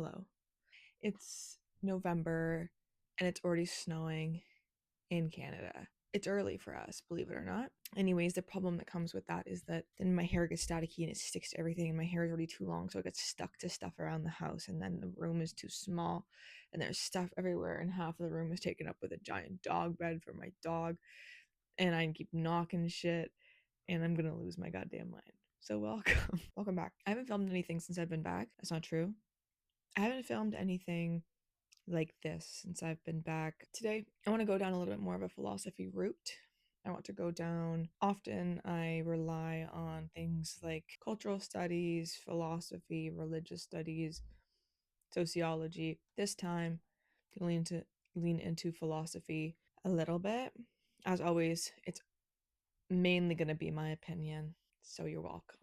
Hello. It's November and it's already snowing in Canada. It's early for us, believe it or not. Anyways, the problem that comes with that is that then my hair gets staticky and it sticks to everything, and my hair is already too long, so it gets stuck to stuff around the house, and then the room is too small and there's stuff everywhere, and half of the room is taken up with a giant dog bed for my dog, and I keep knocking shit, and I'm gonna lose my goddamn mind. So welcome. Welcome back. I haven't filmed anything since I've been back. That's not true. I haven't filmed anything like this since I've been back. Today, I want to go down a little bit more of a philosophy route. I want to go down. Often I rely on things like cultural studies, philosophy, religious studies, sociology. This time, I'm going to lean into philosophy a little bit. As always, it's mainly going to be my opinion, so you're welcome.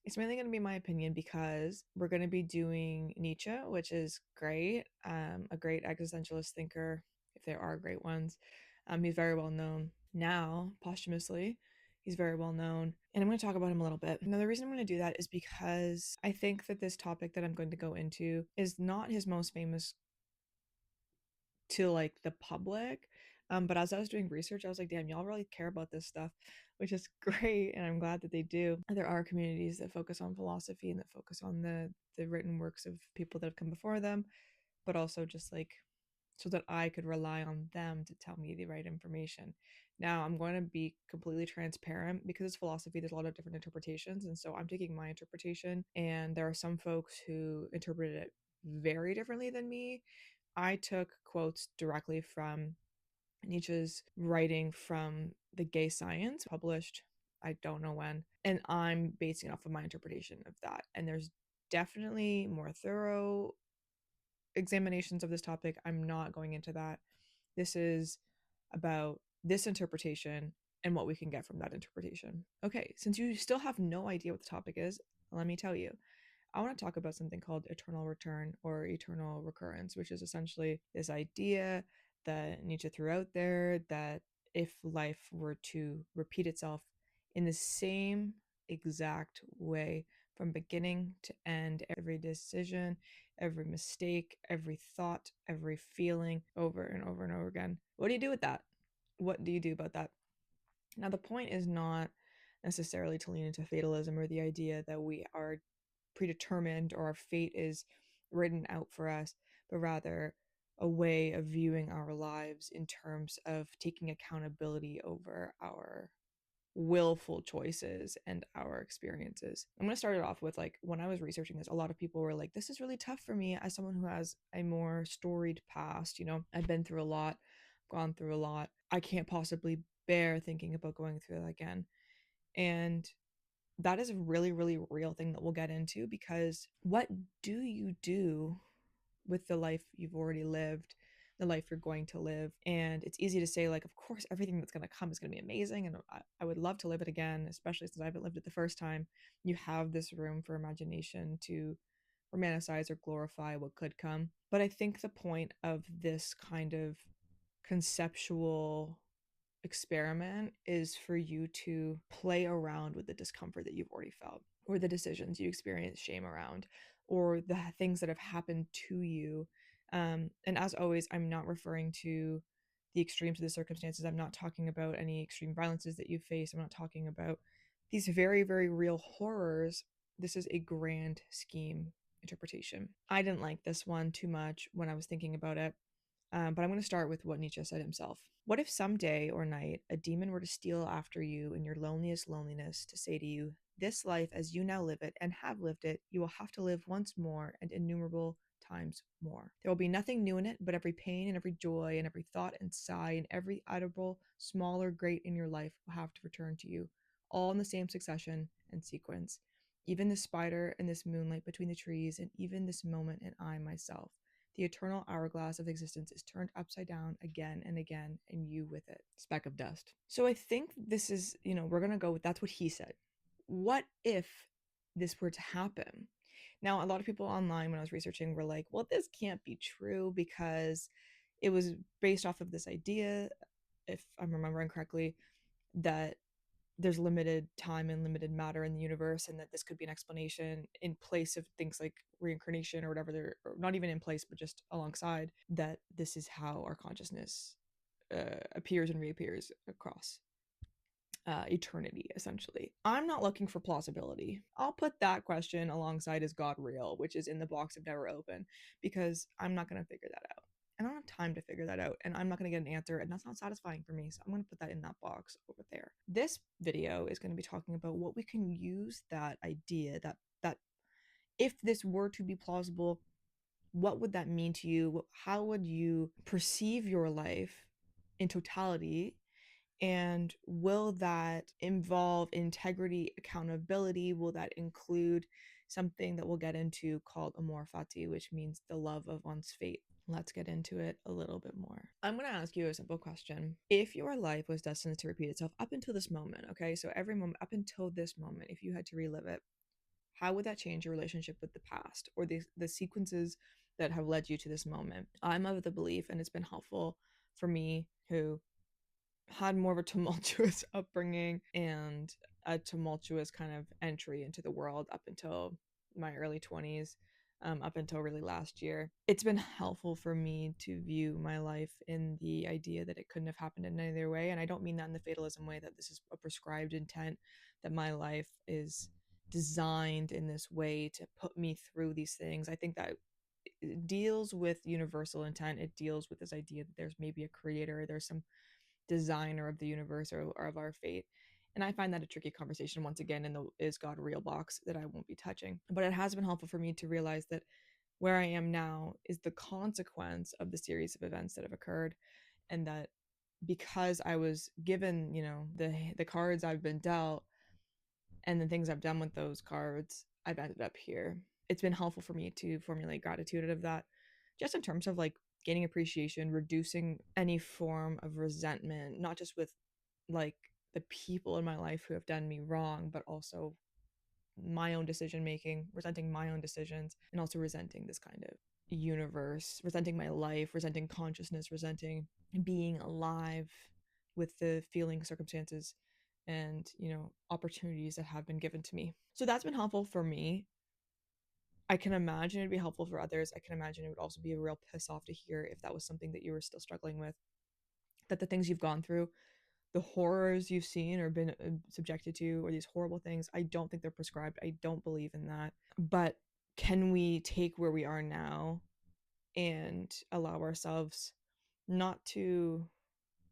It's mainly going to be my opinion because we're going to be doing Nietzsche, which is great. A great existentialist thinker, if there are great ones. He's very well known now, posthumously. He's very well known. And I'm going to talk about him a little bit. Now, the reason I'm going to do that is because I think that this topic that I'm going to go into is not his most famous to like the public. But as I was doing research, I was like, damn, y'all really care about this stuff, which is great. And I'm glad that they do. There are communities that focus on philosophy and that focus on the written works of people that have come before them, but also just like so that I could rely on them to tell me the right information. Now, I'm going to be completely transparent because it's philosophy. There's a lot of different interpretations. And so I'm taking my interpretation, and there are some folks who interpreted it very differently than me. I took quotes directly from Nietzsche's writing from The Gay Science, published I don't know when, and I'm basing it off of my interpretation of that. And there's definitely more thorough examinations of this topic. I'm not going into that. This is about this interpretation and what we can get from that interpretation. Okay, since you still have no idea what the topic is, let me tell you. I want to talk about something called eternal return or eternal recurrence, which is essentially this idea that Nietzsche threw out there that if life were to repeat itself in the same exact way from beginning to end, every decision, every mistake, every thought, every feeling over and over and over again, what do you do with that? What do you do about that? Now, the point is not necessarily to lean into fatalism or the idea that we are predetermined or our fate is written out for us, but rather a way of viewing our lives in terms of taking accountability over our willful choices and our experiences. I'm going to start it off with like when I was researching this, a lot of people were like, this is really tough for me as someone who has a more storied past. You know, I've been through a lot, gone through a lot. I can't possibly bear thinking about going through that again. And that is a really, really real thing that we'll get into, because what do you do with the life you've already lived, the life you're going to live? And it's easy to say, like, of course, everything that's going to come is going to be amazing. And I would love to live it again, especially since I haven't lived it the first time. You have this room for imagination to romanticize or glorify what could come. But I think the point of this kind of conceptual experiment is for you to play around with the discomfort that you've already felt, or the decisions you experience shame around, or the things that have happened to you. And as always, I'm not referring to the extremes of the circumstances. I'm not talking about any extreme violences that you face. I'm not talking about these very, very real horrors. This is a grand scheme interpretation. I didn't like this one too much when I was thinking about it. But I'm going to start with what Nietzsche said himself. What if some day or night a demon were to steal after you in your loneliest loneliness to say to you, this life as you now live it and have lived it, you will have to live once more and innumerable times more. There will be nothing new in it, but every pain and every joy and every thought and sigh and every audible, small or great in your life will have to return to you, all in the same succession and sequence. Even this spider and this moonlight between the trees, and even this moment and I myself. The eternal hourglass of existence is turned upside down again and again, and you with it. Speck of dust. So I think this is, we're going to go with that's what he said. What if this were to happen? Now, a lot of people online when I was researching were like, well, this can't be true because it was based off of this idea, if I'm remembering correctly, that there's limited time and limited matter in the universe, and that this could be an explanation in place of things like reincarnation or whatever, they're or not even in place but just alongside, that this is how our consciousness appears and reappears across eternity, essentially. I'm not looking for plausibility. I'll put that question alongside is God real, which is in the box I've never opened, because I'm not going to figure that out. I don't have time to figure that out, and I'm not going to get an answer, and that's not satisfying for me, so I'm going to put that in that box over there. This video is going to be talking about what we can use that idea, that if this were to be plausible, what would that mean to you? How would you perceive your life in totality? And will that involve integrity, accountability? Will that include something that we'll get into called amor fati, which means the love of one's fate? Let's get into it a little bit more. I'm going to ask you a simple question. If your life was destined to repeat itself up until this moment, okay, so every moment up until this moment, if you had to relive it, how would that change your relationship with the past or the sequences that have led you to this moment? I'm of the belief, and it's been helpful for me, who had more of a tumultuous upbringing and a tumultuous kind of entry into the world up until my early 20s, up until really last year. It's been helpful for me to view my life in the idea that it couldn't have happened in any other way. And I don't mean that in the fatalism way, that this is a prescribed intent, that my life is designed in this way to put me through these things. I think that it deals with universal intent. It deals with this idea that there's maybe a creator, there's some designer of the universe, or of our fate. And I find that a tricky conversation, once again, in the is God real box that I won't be touching. But it has been helpful for me to realize that where I am now is the consequence of the series of events that have occurred, and that because I was given, the cards I've been dealt and the things I've done with those cards, I've ended up here. It's been helpful for me to formulate gratitude of that, just in terms of like gaining appreciation, reducing any form of resentment, not just with like the people in my life who have done me wrong, but also my own decision making, resenting my own decisions, and also resenting this kind of universe, resenting my life, resenting consciousness, resenting being alive with the feeling, circumstances, and opportunities that have been given to me. So that's been helpful for me. I can imagine it'd be helpful for others. I can imagine it would also be a real piss off to hear if that was something that you were still struggling with, that the things you've gone through, the horrors you've seen or been subjected to, or these horrible things, I don't think they're prescribed. I don't believe in that. But can we take where we are now and allow ourselves not to,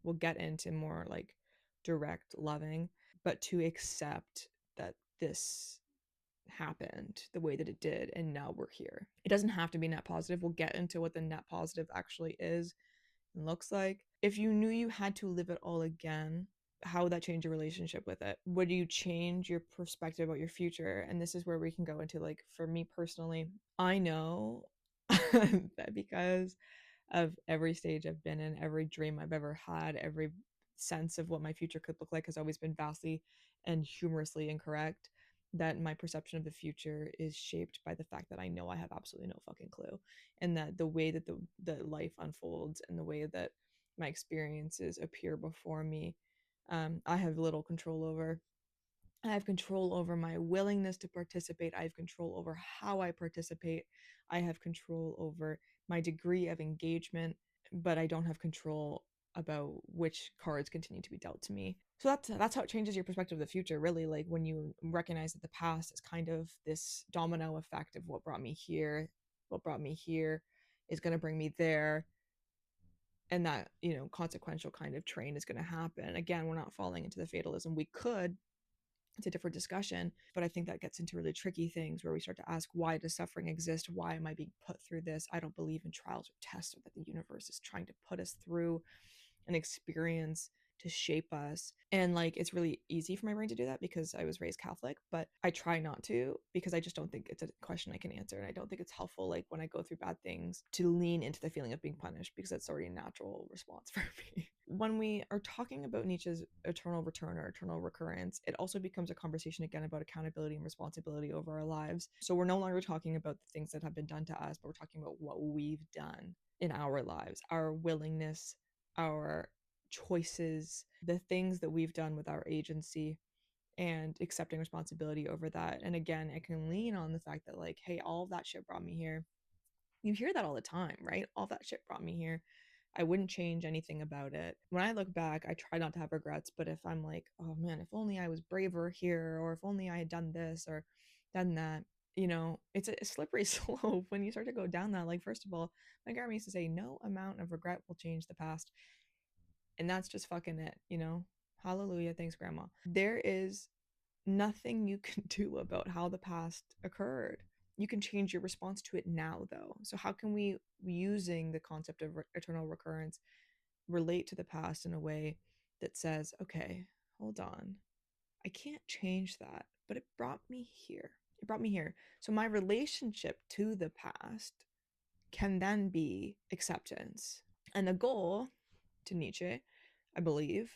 we'll get into more like direct loving, but to accept that this happened the way that it did, and now we're here. It doesn't have to be net positive. We'll get into what the net positive actually is and looks like. If you knew you had to live it all again, how would that change your relationship with it? Would you change your perspective about your future? And this is where we can go into, like, for me personally, I know that because of every stage I've been in, every dream I've ever had, every sense of what my future could look like has always been vastly and humorously incorrect, that my perception of the future is shaped by the fact that I know I have absolutely no fucking clue, and that the way that the life unfolds and the way that my experiences appear before me, I have little control over. I have control over my willingness to participate. I have control over how I participate. I have control over my degree of engagement, but I don't have control about which cards continue to be dealt to me. So that's how it changes your perspective of the future, really. Like, when you recognize that the past is kind of this domino effect of what brought me here is going to bring me there, and that, consequential kind of train is going to happen. Again, we're not falling into the fatalism. We could, it's a different discussion, but I think that gets into really tricky things where we start to ask, why does suffering exist? Why am I being put through this? I don't believe in trials or tests, or that the universe is trying to put us through an experience to shape us. And like, it's really easy for my brain to do that because I was raised Catholic, but I try not to, because I just don't think it's a question I can answer. And I don't think it's helpful, like when I go through bad things, to lean into the feeling of being punished, because that's already a natural response for me. When we are talking about Nietzsche's eternal return or eternal recurrence, it also becomes a conversation again about accountability and responsibility over our lives. So we're no longer talking about the things that have been done to us, but we're talking about what we've done in our lives, our willingness, our choices, the things that we've done with our agency, and accepting responsibility over that. And again, I can lean on the fact that, like, hey, all of that shit brought me here. You hear that all the time, right? All that shit brought me here. I wouldn't change anything about it. When I look back, I try not to have regrets, but if I'm like, oh man, if only I was braver here, or if only I had done this or done that, it's a slippery slope when you start to go down that. Like, first of all, my grandma used to say, no amount of regret will change the past. And that's just fucking it. Hallelujah. Thanks, grandma. There is nothing you can do about how the past occurred. You can change your response to it now, though. So, how can we, using the concept of eternal recurrence, relate to the past in a way that says, okay, hold on, I can't change that, but it brought me here. It brought me here. So, my relationship to the past can then be acceptance. And the goal, to Nietzsche, I believe,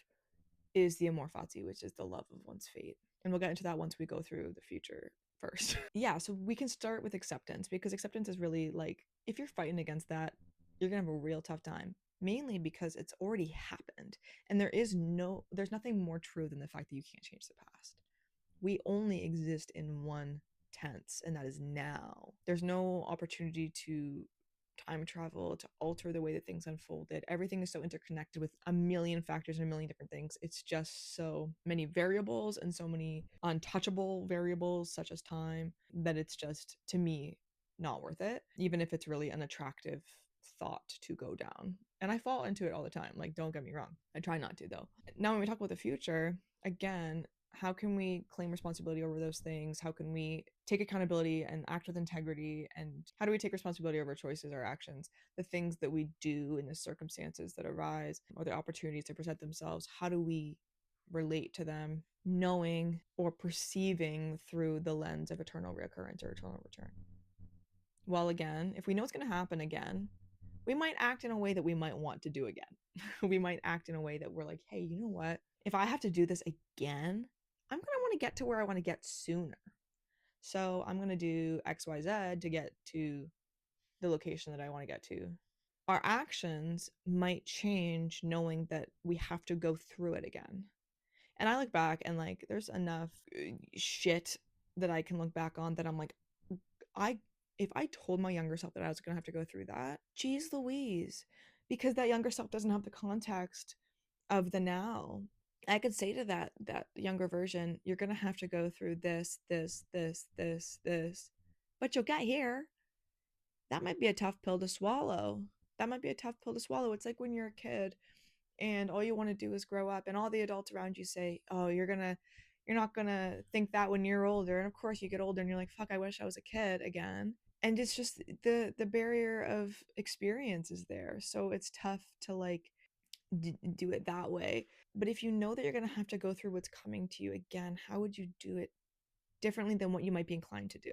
is the amor fati, which is the love of one's fate. And we'll get into that once we go through the future first. Yeah, so we can start with acceptance, because acceptance is really like, if you're fighting against that, you're gonna have a real tough time. Mainly because it's already happened. And there's nothing more true than the fact that you can't change the past. We only exist in one tense, and that is now. There's no opportunity to time travel, to alter the way that things unfolded. Everything is so interconnected with a million factors and a million different things. It's just so many variables and so many untouchable variables, such as time, that it's just, to me, not worth it, even if it's really an attractive thought to go down. And I fall into it all the time. Like, don't get me wrong. I try not to, though. Now, when we talk about the future, again, how can we claim responsibility over those things? How can we take accountability and act with integrity? And how do we take responsibility over choices or actions? The things that we do in the circumstances that arise, or the opportunities that present themselves, how do we relate to them, knowing or perceiving through the lens of eternal recurrence or eternal return? Well, again, if we know it's going to happen again, we might act in a way that we might want to do again. We might act in a way that we're like, hey, you know what? If I have to do this again, I'm going to want to get to where I want to get sooner. So I'm going to do XYZ to get to the location that I want to get to. Our actions might change knowing that we have to go through it again. And I look back and, like, there's enough shit that I can look back on that I'm like, if I told my younger self that I was going to have to go through that, geez Louise, because that younger self doesn't have the context of the now. I could say to that younger version, you're going to have to go through this, but you'll get here. That might be a tough pill to swallow. It's like when you're a kid and all you want to do is grow up, and all the adults around you say, oh, you're not gonna think that when you're older. And of course you get older and you're like, fuck, I wish I was a kid again. And it's just the barrier of experience is there, so it's tough to, like, do it that way. But if you know that you're gonna have to go through what's coming to you again, how would you do it differently than what you might be inclined to do?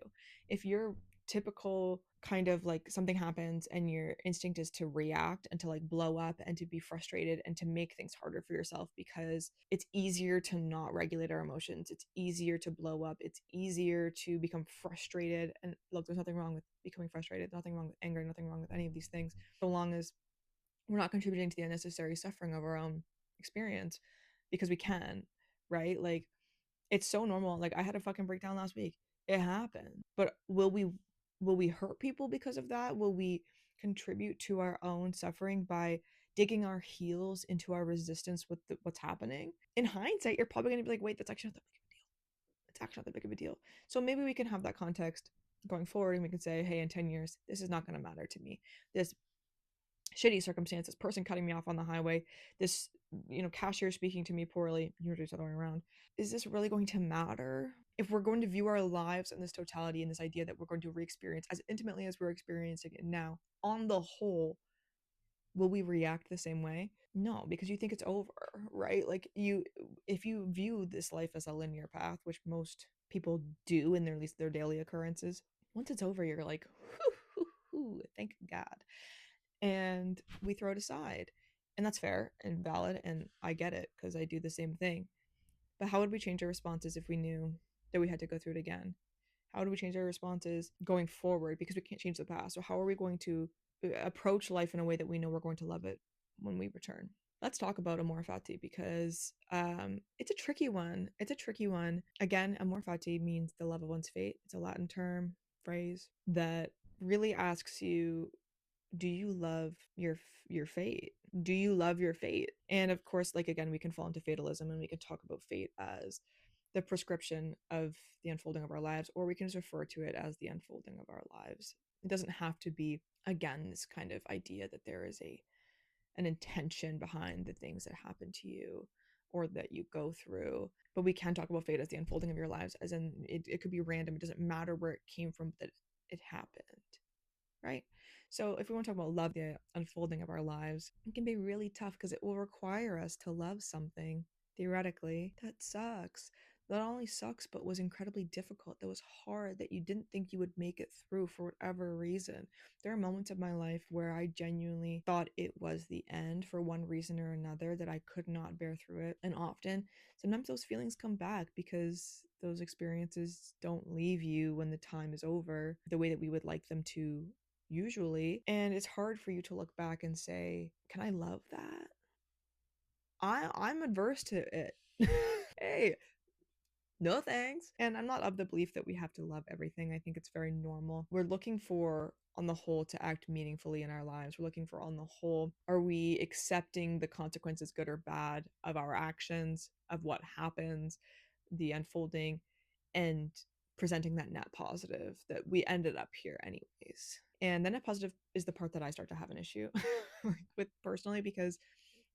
If you're typical, kind of like, something happens and your instinct is to react and to, like, blow up and to be frustrated and to make things harder for yourself, because it's easier to not regulate our emotions, it's easier to blow up, it's easier to become frustrated. And look, there's nothing wrong with becoming frustrated, nothing wrong with anger, nothing wrong with any of these things, so long as we're not contributing to the unnecessary suffering of our own experience, because we can, right? Like, it's so normal. Like, I had a fucking breakdown last week. It happened. But will we hurt people because of that? Will we contribute to our own suffering by digging our heels into our resistance with what's happening? In hindsight, you're probably going to be like, wait, that's actually not that big of a deal. It's actually not that big of a deal. So maybe we can have that context going forward, and we can say, hey, in 10 years, this is not going to matter to me. This shitty circumstance, this person cutting me off on the highway, this, cashier speaking to me poorly, usually it's the other way around. Is this really going to matter? If we're going to view our lives in this totality, and this idea that we're going to re-experience as intimately as we're experiencing it now, on the whole, will we react the same way? No, because you think it's over, right? Like, if you view this life as a linear path, which most people do in at least their daily occurrences, once it's over, you're like, thank God. And we throw it aside. And that's fair and valid, and I get it, because I do the same thing. But how would we change our responses if we knew that we had to go through it again? How do we change our responses going forward, because we can't change the past? So how are we going to approach life in a way that we know we're going to love it when we return? let's talk about amor fati, because it's a tricky one. It's a tricky one. Again, amor fati means the love of one's fate. It's a Latin term, phrase that really asks you, do you love your fate? Do you love your fate? And of course, like, again, we can fall into fatalism and we can talk about fate as the prescription of the unfolding of our lives, or we can just refer to it as the unfolding of our lives. It doesn't have to be, again, this kind of idea that there is an intention behind the things that happen to you or that you go through. But we can talk about fate as the unfolding of your lives, as in it could be random. It doesn't matter where it came from, that it happened, right? So if we want to talk about love, the unfolding of our lives, it can be really tough because it will require us to love something, theoretically, that sucks. Not only sucks, but was incredibly difficult, that was hard, that you didn't think you would make it through for whatever reason. There are moments of my life where I genuinely thought it was the end for one reason or another, that I could not bear through it. And often, sometimes those feelings come back because those experiences don't leave you when the time is over the way that we would like them to, usually. And it's hard for you to look back and say, can I love that? I'm adverse to it. Hey, no thanks. And I'm not of the belief that we have to love everything. I think it's very normal. We're looking for, on the whole, to act meaningfully in our lives. We're looking for, on the whole, are we accepting the consequences, good or bad, of our actions, of what happens, the unfolding, and presenting that net positive that we ended up here anyways. And the net positive is the part that I start to have an issue with personally, because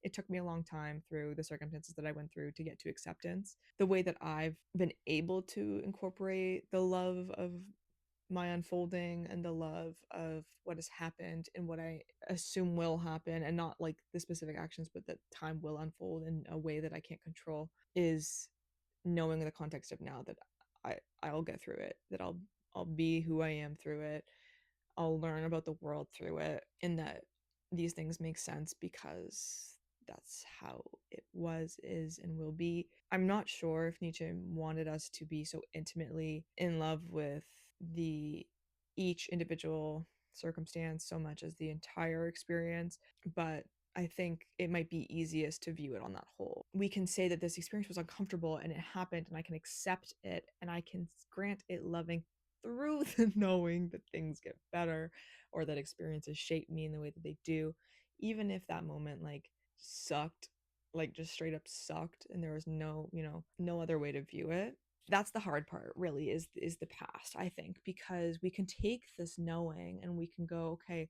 it took me a long time through the circumstances that I went through to get to acceptance. The way that I've been able to incorporate the love of my unfolding and the love of what has happened and what I assume will happen, and not like the specific actions, but that time will unfold in a way that I can't control, is knowing the context of now that I'll get through it, that I'll be who I am through it. I'll learn about the world through it, and that these things make sense because that's how it was, is, and will be. I'm not sure if Nietzsche wanted us to be so intimately in love with the each individual circumstance so much as the entire experience, but I think it might be easiest to view it on that whole. We can say that this experience was uncomfortable and it happened, and I can accept it, and I can grant it loving through the knowing that things get better, or that experiences shape me in the way that they do, even if that moment like sucked, like just straight up sucked, and there was no, no other way to view it. That's the hard part, really, is the past, I think, because we can take this knowing and we can go, okay,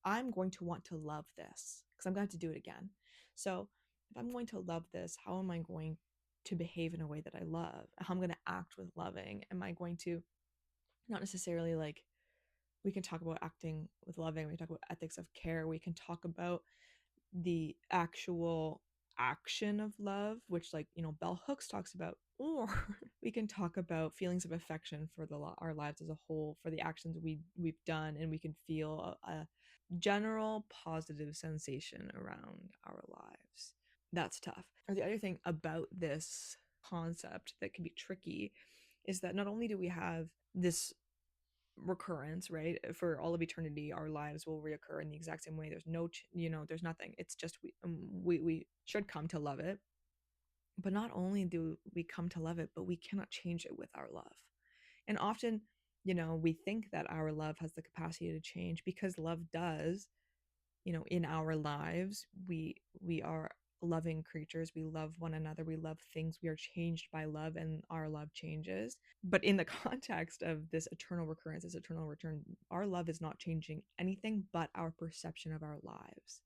I'm going to want to love this because I'm going to have to do it again. So if I'm going to love this, how am I going to behave in a way that I love? How I'm going to act with loving? Am I going to, not necessarily like, we can talk about acting with loving, we can talk about ethics of care, we can talk about the actual action of love, which, like, bell hooks talks about, or we can talk about feelings of affection for our lives as a whole, for the actions we've done, and we can feel a general positive sensation around our lives. That's tough. Or the other thing about this concept that can be tricky is that not only do we have this recurrence, right? For all of eternity, our lives will reoccur in the exact same way. There's no, there's nothing. It's just we should come to love it. But not only do we come to love it, but we cannot change it with our love. And often, we think that our love has the capacity to change, because love does. In our lives, we are loving creatures, we love one another, we love things, we are changed by love, and our love changes. But in the context of this eternal recurrence, this eternal return, our love is not changing anything but our perception of our lives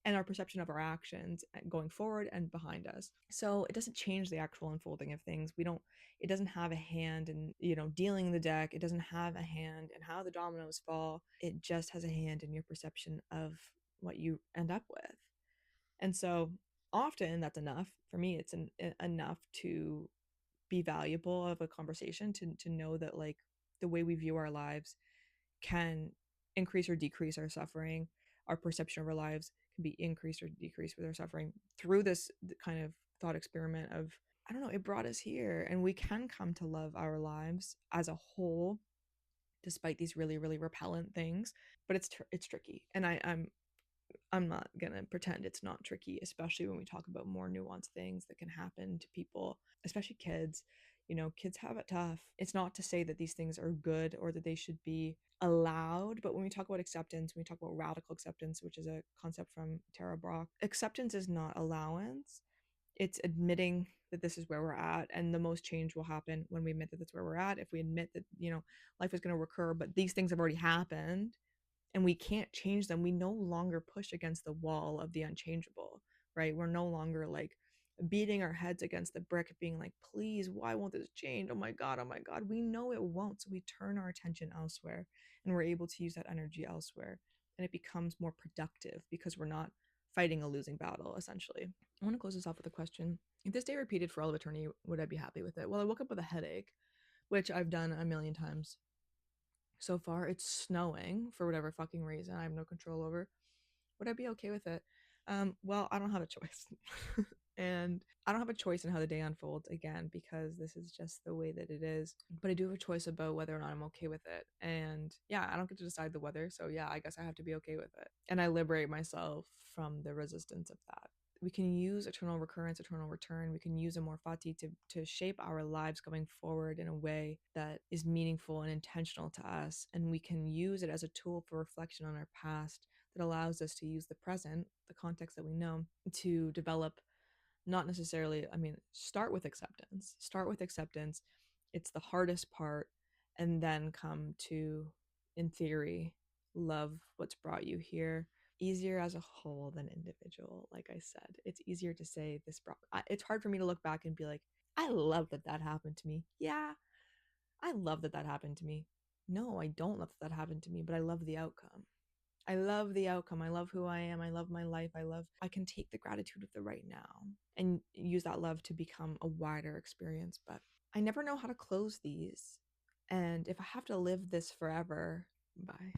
and our perception of our actions going forward and behind us. So it doesn't change the actual unfolding of things. It doesn't have a hand in, dealing the deck. It doesn't have a hand in how the dominoes fall. It just has a hand in your perception of what you end up with. And so often that's enough. For me, it's enough to be valuable of a conversation, to know that, like, the way we view our lives can increase or decrease our suffering. Our perception of our lives can be increased or decreased with our suffering through this kind of thought experiment of, I don't know, it brought us here, and we can come to love our lives as a whole despite these really, really repellent things. But it's tricky, and I'm not gonna pretend it's not tricky, especially when we talk about more nuanced things that can happen to people, especially kids. You know, kids have it tough. It's not to say that these things are good or that they should be allowed, but when we talk about acceptance, when we talk about radical acceptance, which is a concept from Tara Brach, acceptance is not allowance. It's admitting that this is where we're at, and the most change will happen when we admit that that's where we're at. If we admit that, life is going to recur, but these things have already happened and we can't change them, we no longer push against the wall of the unchangeable, right? We're no longer like beating our heads against the brick, being like, please, why won't this change? Oh my God, oh my God. We know it won't. So we turn our attention elsewhere and we're able to use that energy elsewhere. And it becomes more productive because we're not fighting a losing battle, essentially. I want to close this off with a question. If this day repeated for all of eternity, would I be happy with it? Well, I woke up with a headache, which I've done a million times so far. It's snowing for whatever fucking reason I have no control over. Would I be okay with it? Well, I don't have a choice. And I don't have a choice in how the day unfolds, again, because this is just the way that it is. But I do have a choice about whether or not I'm okay with it. And yeah, I don't get to decide the weather. So yeah, I guess I have to be okay with it. And I liberate myself from the resistance of that. We can use eternal recurrence, eternal return. We can use amor fati to shape our lives going forward in a way that is meaningful and intentional to us. And we can use it as a tool for reflection on our past that allows us to use the present, the context that we know, to develop, not necessarily, start with acceptance. Start with acceptance. It's the hardest part. And then come to, in theory, love what's brought you here. Easier as a whole than individual. Like I said, it's easier to say this brought. It's hard for me to look back and be like, I love that that happened to me. Yeah, I love that that happened to me. No, I don't love that that happened to me, but I love the outcome. I love the outcome. I love who I am. I love my life. I can take the gratitude of the right now and use that love to become a wider experience. But I never know how to close these. And if I have to live this forever, bye.